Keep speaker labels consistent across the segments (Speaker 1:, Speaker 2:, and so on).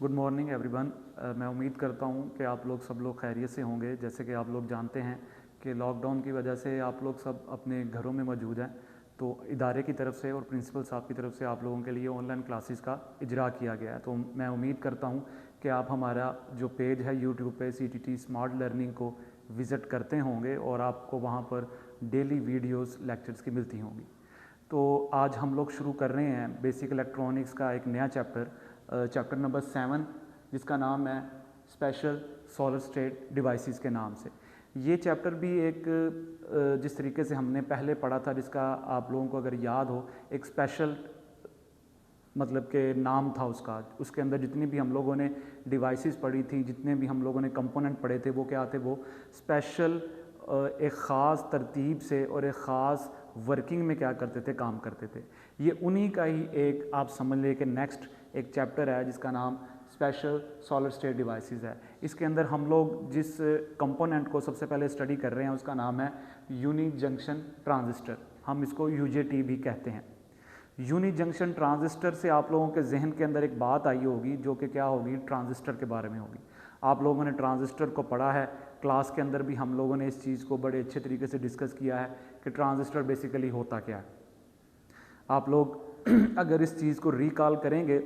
Speaker 1: Good morning everyone. मैं उम्मीद करता हूँ कि आप लोग सब लोग खैरियत से होंगे। जैसे कि आप लोग जानते हैं कि लॉकडाउन की वजह से आप लोग सब अपने घरों में मौजूद हैं, तो इदारे की तरफ से और प्रिंसिपल साहब की तरफ से आप लोगों के लिए ऑनलाइन क्लासेस का इजरा किया गया है। तो मैं उम्मीद करता हूँ कि आप हमारा जो पेज है यूट्यूब पे CTT स्मार्ट लर्निंग को विज़िट करते होंगे और आपको वहाँ पर डेली वीडियोज़ लेक्चर्स की मिलती होंगी। तो आज हम लोग शुरू कर रहे हैं बेसिक इलेक्ट्रॉनिक्स का एक नया चैप्टर नंबर 7, जिसका नाम है स्पेशल सॉलिड स्टेट डिवाइसेस के नाम से। ये चैप्टर भी एक जिस तरीके से हमने पहले पढ़ा था, जिसका आप लोगों को अगर याद हो, एक स्पेशल मतलब के नाम था उसका। उसके अंदर जितनी भी हम लोगों ने डिवाइसेस पढ़ी थी, जितने भी हम लोगों ने कंपोनेंट पढ़े थे, वो क्या थे? वो स्पेशल एक ख़ास तरतीब से और एक ख़ास वर्किंग में क्या करते थे, काम करते थे। ये उन्हीं का ही एक आप समझ लें कि नेक्स्ट एक चैप्टर है जिसका नाम स्पेशल सॉलिड स्टेट डिवाइसेस है। इसके अंदर हम लोग जिस कंपोनेंट को सबसे पहले स्टडी कर रहे हैं उसका नाम है यूनी जंक्शन ट्रांजिस्टर। हम इसको UJT भी कहते हैं। यूनी जंक्शन ट्रांजिस्टर से आप लोगों के जहन के अंदर एक बात आई होगी, जो कि क्या होगी? ट्रांजिस्टर के बारे में होगी। आप लोगों ने ट्रांजिस्टर को पढ़ा है, क्लास के अंदर भी हम लोगों ने इस चीज़ को बड़े अच्छे तरीके से डिस्कस किया है कि ट्रांजिस्टर बेसिकली होता क्या है। आप लोग अगर इस चीज़ को रिकॉल करेंगे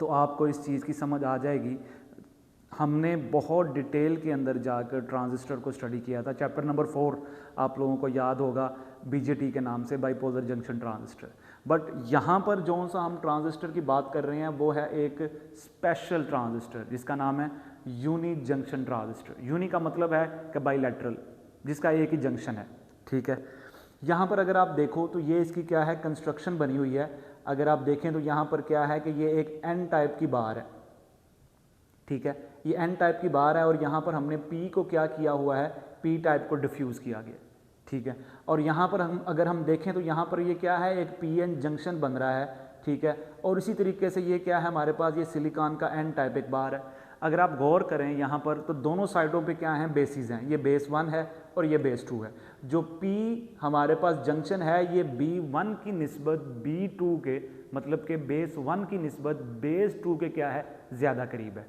Speaker 1: तो आपको इस चीज़ की समझ आ जाएगी। हमने बहुत डिटेल के अंदर जाकर ट्रांजिस्टर को स्टडी किया था। चैप्टर नंबर 4 आप लोगों को याद होगा, BJT के नाम से, बाइपोलर जंक्शन ट्रांजिस्टर। बट यहाँ पर जो सा हम ट्रांजिस्टर की बात कर रहे हैं वो है एक स्पेशल ट्रांजिस्टर जिसका नाम है यूनी जंक्शन ट्रांजिस्टर। यूनी का मतलब है कि बाइलैटरल, जिसका एक ही जंक्शन है। ठीक है, यहाँ पर अगर आप देखो तो ये इसकी क्या है, कंस्ट्रक्शन बनी हुई है। अगर आप देखें तो यहाँ पर क्या है कि ये एक N टाइप की बार है। ठीक है, ये N टाइप की बार है और यहाँ पर हमने P को क्या किया हुआ है, P टाइप को डिफ्यूज़ किया गया। ठीक है, और यहाँ पर अगर हम देखें तो यहाँ पर ये क्या है, एक PN जंक्शन बन रहा है। ठीक है, और इसी तरीके से ये क्या है, हमारे पास ये सिलिकॉन का N टाइप एक बार है। अगर आप गौर करें यहाँ पर तो दोनों साइडों पे क्या हैं, बेसिस हैं। ये बेस 1 है और ये बेस 2 है। जो P हमारे पास जंक्शन है, ये B1 की निस्बत B2 के, मतलब के बेस 1 की निस्बत बेस 2 के क्या है, ज़्यादा करीब है।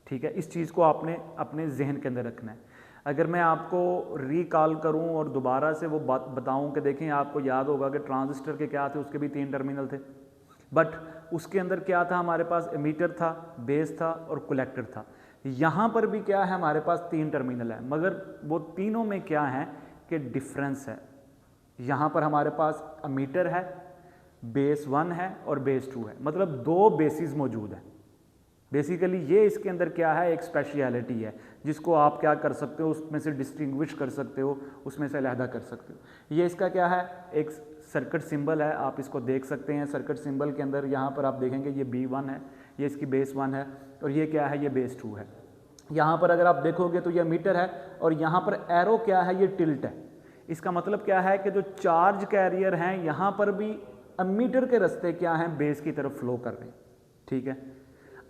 Speaker 1: ठीक है, इस चीज़ को आपने अपने जहन के अंदर रखना है। अगर मैं आपको रिकॉल करूं और दोबारा से वो बात बताऊं कि देखें, आपको याद होगा कि ट्रांजिस्टर के क्या थे, उसके भी 3 टर्मिनल थे। बट उसके अंदर क्या था, हमारे पास एमीटर था, बेस था और कलेक्टर था। यहाँ पर भी क्या है, हमारे पास 3 टर्मिनल है, मगर वो तीनों में क्या है कि डिफरेंस है। यहाँ पर हमारे पास एमीटर है, बेस 1 है और बेस 2 है, मतलब 2 बेसिस मौजूद हैं। बेसिकली ये इसके अंदर क्या है, एक स्पेशलिटी है जिसको आप क्या कर सकते हो, उसमें से डिस्टिंग्विश कर सकते हो, उसमें से अलहदा कर सकते हो। ये इसका क्या है, एक सर्किट सिंबल है, आप इसको देख सकते हैं। सर्किट सिंबल के अंदर यहाँ पर आप देखेंगे ये B1 है, ये इसकी बेस 1 है और ये क्या है, ये बेस 2 है। यहाँ पर अगर आप देखोगे तो ये मीटर है और यहाँ पर एरो क्या है, ये टिल्ट है। इसका मतलब क्या है कि जो चार्ज कैरियर हैं यहाँ पर भी एमीटर के रास्ते क्या हैं, बेस की तरफ फ्लो कर रहे हैं। ठीक है,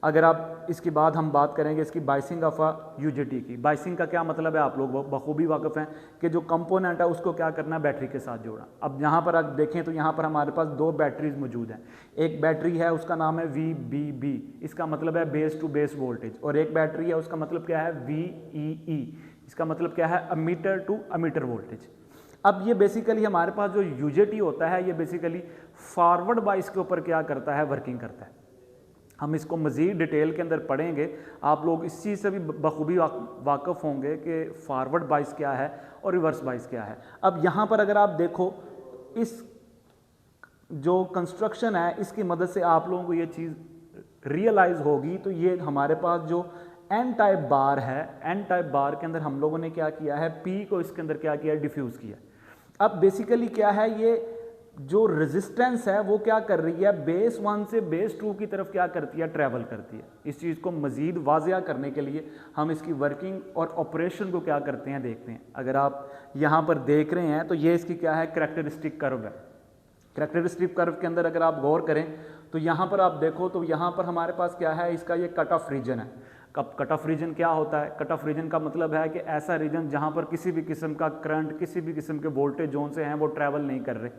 Speaker 1: अगर आप इसके बाद हम बात करेंगे इसकी बाइसिंग ऑफ UJT की। बाइसिंग का क्या मतलब है, आप लोग बखूबी वाकिफ़ हैं कि जो कंपोनेंट है उसको क्या करना है, बैटरी के साथ जोड़ा। अब यहाँ पर आप देखें तो यहाँ पर हमारे पास 2 बैटरीज मौजूद हैं। एक बैटरी है उसका नाम है VBB, इसका मतलब है बेस टू बेस वोल्टेज, और एक बैटरी है उसका मतलब क्या है, VEE, इसका मतलब क्या है, एमीटर टू एमीटर वोल्टेज। अब ये बेसिकली हमारे पास जो UJT होता है, ये बेसिकली फॉरवर्ड बाइस के ऊपर क्या करता है, वर्किंग करता है। हम इसको मज़ीद डिटेल के अंदर पढ़ेंगे। आप लोग इस चीज़ से भी बखूबी वाकिफ़ होंगे कि फॉरवर्ड बाइस क्या है और रिवर्स बाइस क्या है। अब यहाँ पर अगर आप देखो, इस जो कंस्ट्रक्शन है इसकी मदद से आप लोगों को ये चीज़ रियलाइज़ होगी। तो ये हमारे पास जो N टाइप बार है, N टाइप बार के अंदर हम लोगों ने क्या किया है, P को इसके अंदर क्या किया है, डिफ्यूज़ किया। अब बेसिकली क्या है, ये जो रेजिस्टेंस है वो क्या कर रही है, बेस 1 से बेस 2 की तरफ क्या करती है, ट्रैवल करती है। इस चीज़ को मज़ीद वाज़िया करने के लिए हम इसकी वर्किंग और ऑपरेशन को क्या करते हैं, देखते हैं। अगर आप यहाँ पर देख रहे हैं तो ये इसकी क्या है, करैक्टरिस्टिक कर्व है। करैक्टरिस्टिक कर्व के अंदर अगर आप गौर करें तो यहाँ पर आप देखो तो यहाँ पर हमारे पास क्या है, इसका ये कट ऑफ रीजन है। कट ऑफ रीजन क्या होता है, कट ऑफ रीजन का मतलब है कि ऐसा रीजन जहाँ पर किसी भी किस्म का करंट, किसी भी किस्म के वोल्टेज जोन से हैं वो ट्रैवल नहीं कर रहे।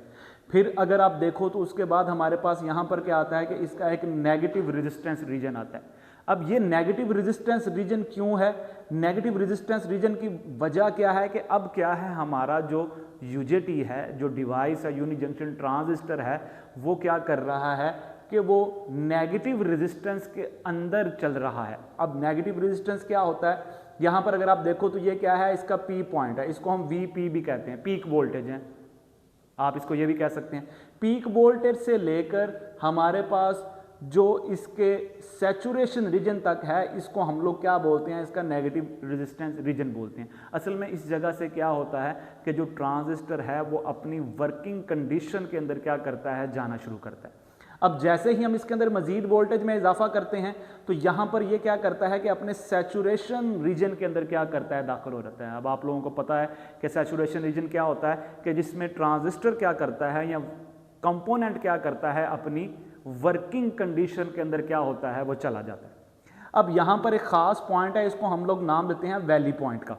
Speaker 2: फिर अगर आप देखो तो उसके बाद हमारे पास यहाँ पर क्या आता है कि इसका एक नेगेटिव रेजिस्टेंस रीजन आता है। अब ये नेगेटिव रेजिस्टेंस रीजन क्यों है? नेगेटिव रेजिस्टेंस रीजन की वजह क्या है कि अब क्या है, हमारा जो यूजेटी है, जो डिवाइस है, यूनि जंक्शन ट्रांजिस्टर है, वो क्या कर रहा है कि वो नेगेटिव रेजिस्टेंस के अंदर चल रहा है। अब नेगेटिव रेजिस्टेंस क्या होता है, यहाँ पर अगर आप देखो तो ये क्या है, इसका पी पॉइंट है, इसको हम वीपी भी कहते हैं, पीक वोल्टेज है, आप इसको ये भी कह सकते हैं। पीक वोल्टेज से लेकर हमारे पास जो इसके सैचुरेशन रीजन तक है, इसको हम लोग क्या बोलते हैं, इसका नेगेटिव रेजिस्टेंस रीजन बोलते हैं। असल में इस जगह से क्या होता है कि जो ट्रांजिस्टर है वो अपनी वर्किंग कंडीशन के अंदर क्या करता है, जाना शुरू करता है। अब जैसे ही हम इसके अंदर मजीद वोल्टेज में इजाफा करते हैं तो यहाँ पर ये क्या करता है कि अपने सैचुरेशन रीजन के अंदर क्या करता है, दाखिल हो जाता है। अब आप लोगों को पता है कि सैचुरेशन रीजन क्या होता है कि जिसमें ट्रांजिस्टर क्या करता है या कंपोनेंट क्या करता है, अपनी वर्किंग कंडीशन के अंदर क्या होता है, वो चला जाता है। अब यहाँ पर एक ख़ास पॉइंट है, इसको हम लोग नाम देते हैं वैली पॉइंट का,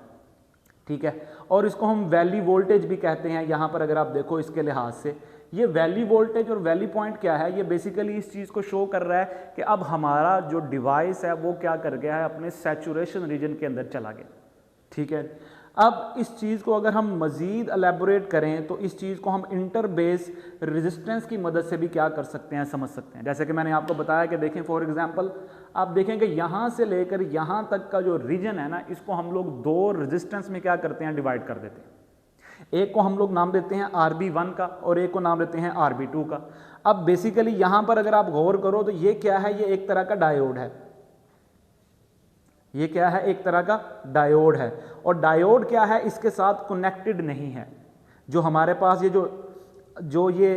Speaker 2: ठीक है, और इसको हम वैली वोल्टेज भी कहते हैं। यहाँ पर अगर आप देखो इसके लिहाज से ये वैली वोल्टेज और वैली पॉइंट क्या है, ये बेसिकली इस चीज़ को शो कर रहा है कि अब हमारा जो डिवाइस है वो क्या कर गया है, अपने सैचुरेशन रीजन के अंदर चला गया, ठीक है। अब इस चीज़ को अगर हम मज़ीद एलेबोरेट करें तो इस चीज़ को हम इंटर बेस रेजिस्टेंस की मदद से भी क्या कर सकते हैं, समझ सकते हैं। जैसे कि मैंने आपको बताया कि देखें फॉर एग्जांपल आप देखें कि यहाँ से लेकर यहाँ तक का जो रीजन है ना, इसको हम लोग दो रेजिस्टेंस में क्या करते हैं, डिवाइड कर देते हैं। एक को हम लोग नाम देते हैं RB1 का और एक को नाम देते हैं RB2 का। अब बेसिकली यहाँ पर अगर आप गौर करो तो ये क्या है, ये एक तरह का डायोड है, ये क्या है, एक तरह का डायोड है। और डायोड क्या है, इसके साथ कनेक्टेड नहीं है। जो हमारे पास ये जो ये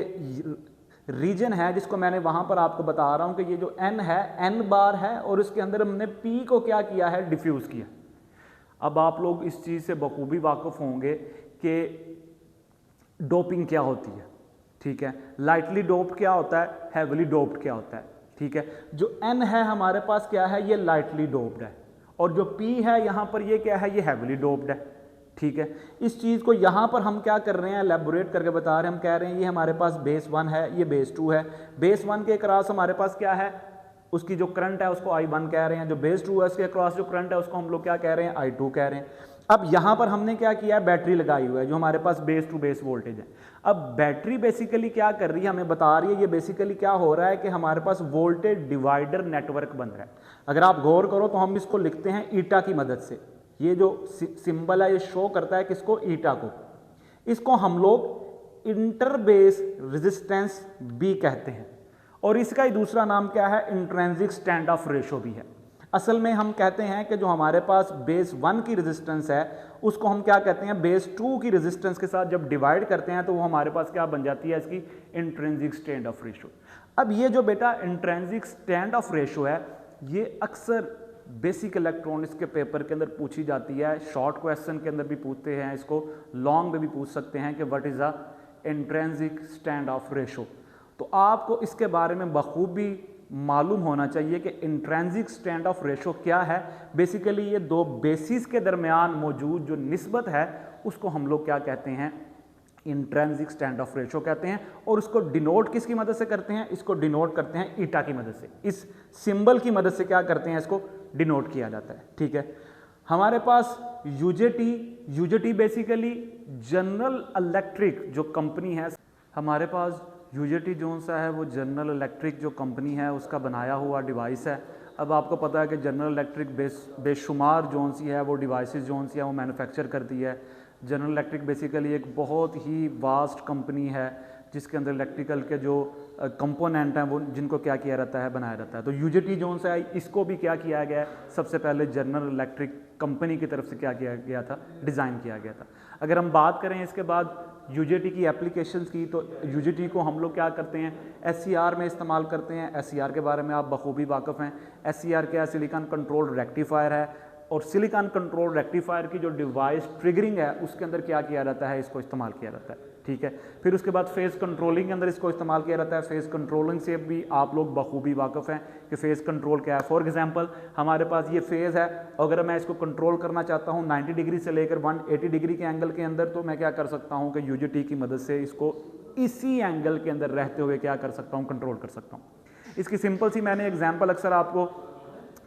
Speaker 2: रीजन है जिसको मैंने वहां पर आपको बता रहा हूं कि ये जो N है, N बार है और उसके अंदर हमने P को क्या किया है, डिफ्यूज किया। अब आप लोग इस चीज़ से बखूबी वाकिफ होंगे कि डोपिंग क्या होती है, ठीक है, लाइटली डोप्ड क्या होता है, हैवीली डोप्ड क्या होता है, ठीक है। जो N है हमारे पास क्या है, ये लाइटली डोप्ड है, और जो P है यहाँ पर ये क्या है, ये हैवीली डोप्ड है, ठीक है। इस चीज़ को यहाँ पर हम क्या कर रहे हैं, एलेबोरेट करके बता रहे हैं। हम कह रहे हैं ये हमारे पास बेस 1 है, ये बेस 2 है। बेस 1 के क्रॉस हमारे पास क्या है, उसकी जो करंट है उसको I1 कह रहे हैं। जो बेस 2 है उसके क्रॉस जो करंट है उसको हम लोग क्या कह रहे हैं, I2 कह रहे हैं। अब यहाँ पर हमने क्या किया है, बैटरी लगाई हुई है जो हमारे पास बेस टू बेस वोल्टेज है। अब बैटरी बेसिकली क्या कर रही है, हमें बता रही है, ये बेसिकली क्या हो रहा है कि हमारे पास वोल्टेज डिवाइडर नेटवर्क बन रहा है। अगर आप गौर करो तो हम इसको लिखते हैं ईटा की मदद से। ये जो सिंबल है ये शो करता है किसको, ईटा को। इसको हम लोग इंटरबेस रेजिस्टेंस भी कहते हैं, और इसका ही दूसरा नाम क्या है, इंट्रिंसिक स्टैंड ऑफ रेशो भी है। असल में हम कहते हैं कि जो हमारे पास बेस 1 की रेजिस्टेंस है उसको हम क्या कहते हैं, बेस 2 की रेजिस्टेंस के साथ जब डिवाइड करते हैं तो वो हमारे पास क्या बन जाती है, इसकी इंट्रिंसिक स्टैंड ऑफ रेशो। अब ये जो बेटा इंट्रिंसिक स्टैंड ऑफ रेशो है, ये अक्सर बेसिक इलेक्ट्रॉनिक्स के पेपर के अंदर पूछी जाती है। शॉर्ट क्वेश्चन के अंदर भी पूछते हैं इसको, लॉन्ग में भी पूछ सकते हैं कि what is a intrinsic stand of ratio. तो आपको इसके बारे में बखूबी मालूम होना चाहिए कि इंट्रिंसिक स्टैंड ऑफ रेशो क्या है। बेसिकली ये दो बेसिस के दरमियान मौजूद जो निस्बत है उसको हम लोग क्या कहते हैं, इंट्रिंसिक स्टैंड ऑफ रेशो कहते हैं। और उसको डिनोट किसकी मदद से करते हैं, इसको डिनोट करते हैं ईटा की मदद से। इस सिंबल की मदद से क्या करते हैं, इसको डिनोट किया जाता है, ठीक है। हमारे पास यूजेटी बेसिकली जनरल इलेक्ट्रिक जो कंपनी है, हमारे पास यूजेटी जोन सा है वो जनरल इलेक्ट्रिक जो कंपनी है उसका बनाया हुआ डिवाइस है। अब आपको पता है कि जनरल इलेक्ट्रिक बेशुमार जोन सी है वो डिवाइसेस जोन सी है वो मैन्युफैक्चर करती है। जनरल इलेक्ट्रिक बेसिकली एक बहुत ही वास्ट कंपनी है जिसके अंदर इलेक्ट्रिकल के जो कंपोनेंट हैं वो जिनको क्या किया रहता है, बनाया रहता है। तो यूजेटी जोन से इसको भी क्या किया गया है, सबसे पहले जनरल इलेक्ट्रिक कंपनी की तरफ से क्या किया गया था, डिज़ाइन किया गया था। अगर हम बात करें इसके बाद यूजेटी की एप्लीकेशंस की, तो यूजेटी को हम लोग क्या करते हैं, एससीआर में इस्तेमाल करते हैं। एससीआर के बारे में आप बखूबी वाकिफ़ हैं। एससीआर क्या है, सिलिकॉन कंट्रोल रेक्टिफायर है, और सिलिकॉन कंट्रोल रेक्टिफायर की जो डिवाइस ट्रिगरिंग है उसके अंदर क्या किया जाता है, इसको इस्तेमाल किया जाता है, ठीक है। फिर उसके बाद फेज़ कंट्रोलिंग के अंदर इसको इस्तेमाल किया जाता है। फेज़ कंट्रोलिंग से भी आप लोग बखूबी वाकिफ़ हैं कि फ़ेज़ कंट्रोल क्या है। फॉर एग्जांपल हमारे पास ये फेज़ है, अगर मैं इसको कंट्रोल करना चाहता हूँ 90 डिग्री से लेकर 180 डिग्री के एंगल के अंदर, तो मैं क्या कर सकता हूँ कि UJT की मदद से इसको इसी एंगल के अंदर रहते हुए क्या कर सकता हूँ, कंट्रोल कर सकता हूँ। इसकी सिंपल सी मैंने एग्जाम्पल अक्सर आपको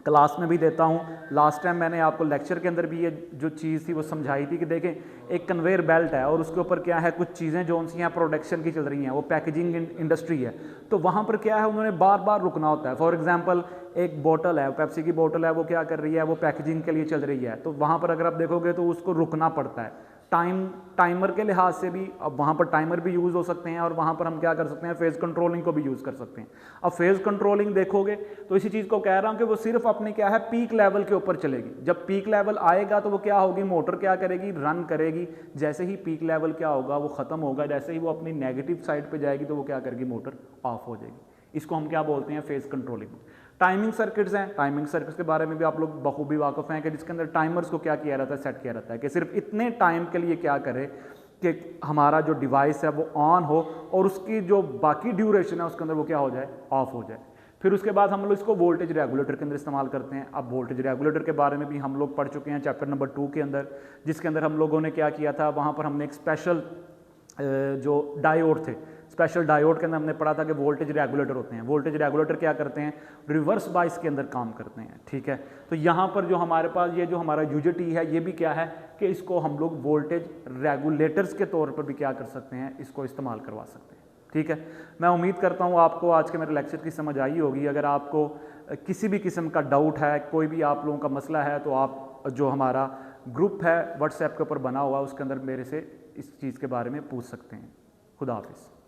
Speaker 2: क्लास में भी देता हूँ। लास्ट टाइम मैंने आपको लेक्चर के अंदर भी ये जो चीज़ थी वो समझाई थी कि देखें एक कन्वेयर बेल्ट है और उसके ऊपर क्या है, कुछ चीज़ें जो उनकी यहाँ प्रोडक्शन की चल रही हैं, वो पैकेजिंग इंडस्ट्री है, तो वहाँ पर क्या है, उन्होंने बार बार रुकना होता है। फॉर एग्जांपल एक बोतल है, पेप्सी की बोतल है, वो क्या कर रही है, वो पैकेजिंग के लिए चल रही है, तो वहाँ पर अगर आप देखोगे तो उसको रुकना पड़ता है टाइमर के लिहाज से भी। अब वहाँ पर टाइमर भी यूज़ हो सकते हैं और वहाँ पर हम क्या कर सकते हैं, फेज़ कंट्रोलिंग को भी यूज़ कर सकते हैं। अब फेज़ कंट्रोलिंग देखोगे तो इसी चीज़ को कह रहा हूँ कि वो सिर्फ अपनी क्या है, पीक लेवल के ऊपर चलेगी। जब पीक लेवल आएगा तो वो क्या होगी, मोटर क्या करेगी, रन करेगी। जैसे ही पीक लेवल क्या होगा, वो ख़त्म होगा, जैसे ही वो अपनी नेगेटिव साइड पर जाएगी तो वो क्या करेगी, मोटर ऑफ हो जाएगी। इसको हम क्या बोलते हैं, फेज़ कंट्रोलिंग। टाइमिंग सर्किट्स हैं, टाइमिंग सर्किट्स के बारे में भी आप लोग बखूबी वाकिफ़ हैं कि जिसके अंदर टाइमर्स को क्या किया रहता है, सेट किया रहता है कि सिर्फ इतने टाइम के लिए क्या करे कि हमारा जो डिवाइस है वो ऑन हो और उसकी जो बाकी ड्यूरेशन है उसके अंदर वो क्या हो जाए, ऑफ हो जाए। फिर उसके बाद हम लोग इसको वोल्टेज रेगुलेटर के अंदर इस्तेमाल करते हैं। अब वोल्टेज रेगुलेटर के बारे में भी हम लोग पढ़ चुके हैं चैप्टर नंबर 2 के अंदर, जिसके अंदर हम लोगों ने क्या किया था, वहाँ पर हमने एक स्पेशल जो डायोड थे, स्पेशल डायोड के अंदर हमने पढ़ा था कि वोल्टेज रेगुलेटर होते हैं। वोल्टेज रेगुलेटर क्या करते हैं, रिवर्स बाइस के अंदर काम करते हैं, ठीक है। तो यहाँ पर जो हमारे पास ये जो हमारा UJT है, ये भी क्या है कि इसको हम लोग वोल्टेज रेगुलेटर्स के तौर पर भी क्या कर सकते हैं, इसको इस्तेमाल करवा सकते हैं, ठीक है। मैं उम्मीद करता हूँ आपको आज के मेरे लेक्चर की समझ आई होगी। अगर आपको किसी भी किस्म का डाउट है, कोई भी आप लोगों का मसला है, तो आप जो हमारा ग्रुप है व्हाट्सएप के ऊपर बना हुआ, उसके अंदर मेरे से इस चीज़ के बारे में पूछ सकते हैं। खुदा हाफिज़।